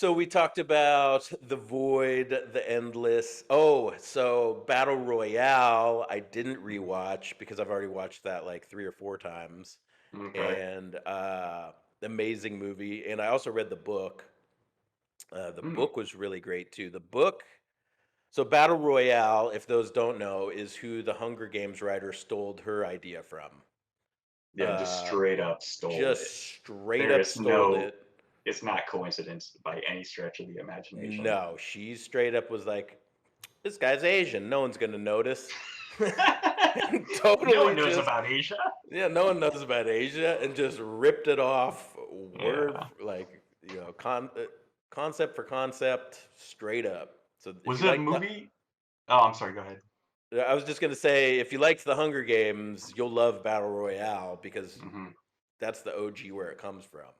So we talked about the void, the endless. Oh, so Battle Royale, I didn't Mhm. rewatch because I've already watched that like 3 or 4 times. Okay. And amazing movie. And I also read the book. The Mm. book was really great too. The book, so Battle Royale, if those don't know, is who the Hunger Games writer stole her idea from. Yeah, just Uh, straight up stole just it. straight There up is stole no it. it's not coincidence by any stretch of the imagination. No, she straight up was like, this guy's Asian. No one's gonna notice. And No one totally knows just about Asia. yeah, no one knows about Asia and just ripped it off word Yeah. like concept for concept straight up. So if Was you it a like the movie? Oh, I'm sorry, go ahead. I was just gonna say if you liked the Hunger Games, you'll love Battle Royale because Mhm. that's the OG where it comes from.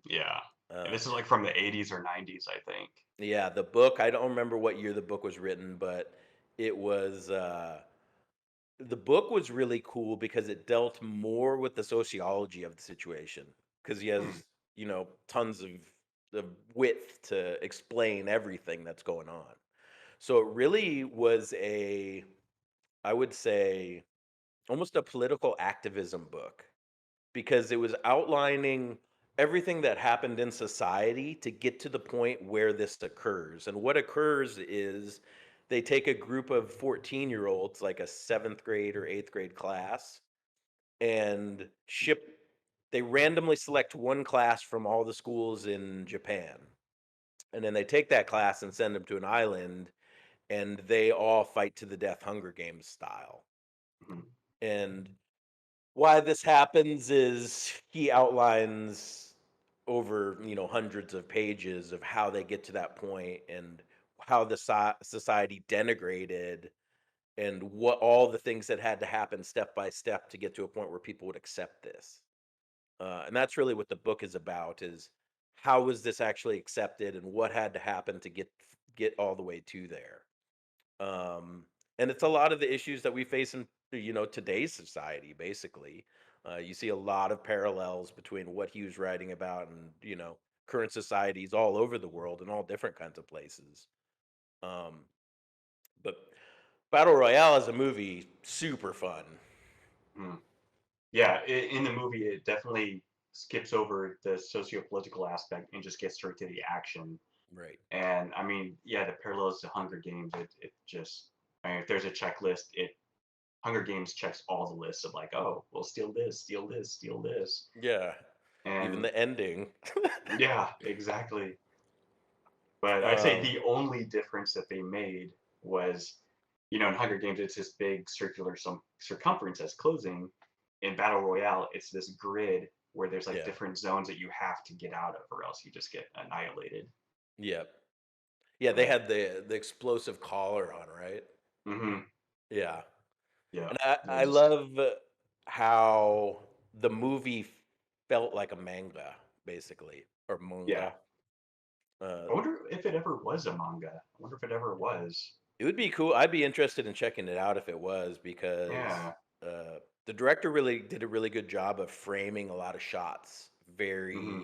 Yeah. And Uh, this is, like, from the '80s or '90s, I think. yeah, the book. I don't remember what year the book was written, but it was. The book was really cool because it dealt more with the sociology of the situation because he Mm. has, tons of width to explain everything that's going on. So it really was I would say, almost a political activism book because it was outlining everything that happened in society to get to the point where this occurs. And what occurs is they take a group of 14-year-olds, like a seventh grade or eighth grade class, and they randomly select one class from all the schools in Japan. And then they take that class and send them to an island, and they all fight to the death Hunger Games style. Mhm. And why this happens is he outlines over, hundreds of pages of how they get to that point and how the society denigrated and what all the things that had to happen step by step to get to a point where people would accept this. And that's really what the book is about: is how was this actually accepted and what had to happen to get all the way to there. And it's a lot of the issues that we face in today's society. Basically, you see a lot of parallels between what he was writing about and current societies all over the world in all different kinds of places. Um, but Battle Royale as a movie, super fun. Mm. Yeah, in the movie, it definitely skips over the socio-political aspect and just gets straight to the action. Right. And I mean, yeah, the parallels to Hunger Games, it just, I mean, if there's a checklist, Hunger Games checks all the lists of like, oh, well, steal this, steal this, steal this. Yeah. Even And the ending. yeah, exactly. But I'd say um, the only difference that they made was, in Hunger Games, it's this big circular some circumference that's closing. In Battle Royale, it's this grid where there's like yeah. different zones that you have to get out of, or else you just get annihilated. Yep. Yeah, they But had the explosive collar on, right? hmm Yeah. yeah, And I there's love how the movie felt like a manga, basically, or yeah. manga. Uh, I wonder if it ever was a manga. I wonder if it ever was. it would be cool. I'd be interested in checking it out if it was, because Yeah. the director really did a really good job of framing a lot of shots, hmm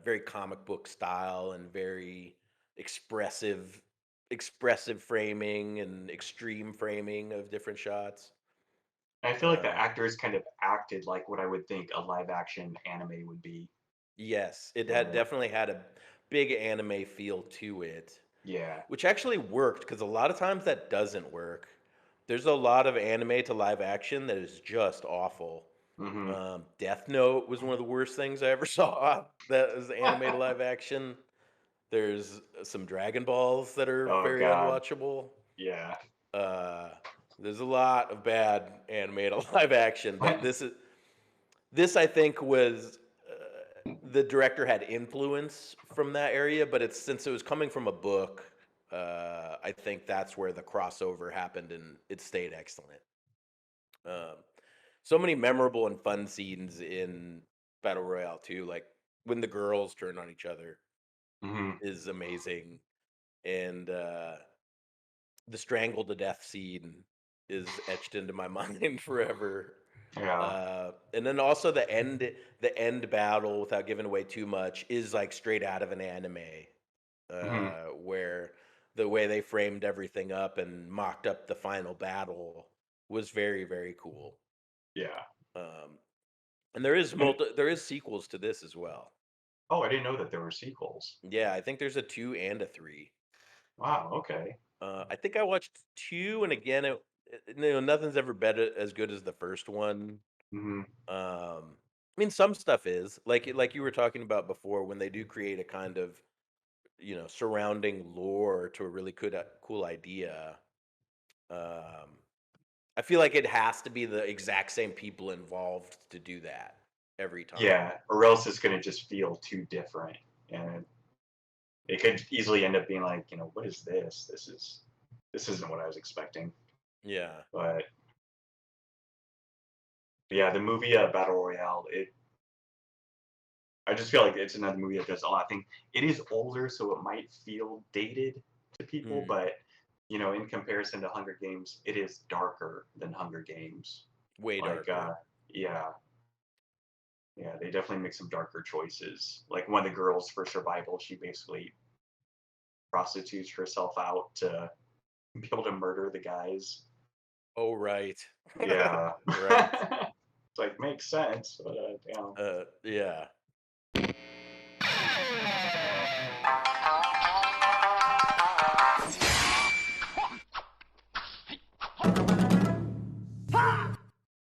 very comic book style and very expressive, expressive framing and extreme framing of different shots. I feel like the Uh, actors kind of acted like what I would think a live action anime would be. Yes, it had Uh, definitely had a big anime feel to it, yeah. which actually worked because a lot of times that doesn't work. There's a lot of anime to live action that is just awful. hmm Death Note was one of the worst things I ever saw that was anime to live action. There's some Dragon Balls that are Oh very God. unwatchable. Yeah. Uh, there's a lot of bad anime to live action, but this I think was the director had influence from that area, but it's since it was coming from a book. I think that's where the crossover happened, and it stayed excellent. Um, so many memorable and fun scenes in Battle Royale too, like when the girls turn on each other hmm is amazing, and the strangled to death scene is etched into my mind forever. Yeah. And then also the end battle, without giving away too much, is like straight out of an anime, Hmm. where the way they framed everything up and mocked up the final battle was very, very cool. Yeah. Um, and there is sequels to this as well. Oh, I didn't know that there were sequels. Yeah, I think there's a 2 and a 3. Wow. Okay. I think I watched 2, and again, nothing's ever better as good as the first one. Hmm. I mean, some stuff is like you were talking about before when they do create a kind of surrounding lore to a really cool idea. Um, I feel like it has to be the exact same people involved to do that every time. Yeah. Or else it's gonna just feel too different, and it could easily end up being like, what is this? This isn't what I was expecting. Yeah. But yeah, the movie Battle Royale, I just feel like it's another movie that does a lot. I think it is older, so it might feel dated to people, Mm, but in comparison to Hunger Games, it is darker than Hunger Games. way Like, darker. yeah, yeah, they definitely make some darker choices. Like one of the girls for survival, she basically prostitutes herself out to be able to murder the guys. Oh, right. Yeah. Right. It's like makes sense, but damn. Yeah.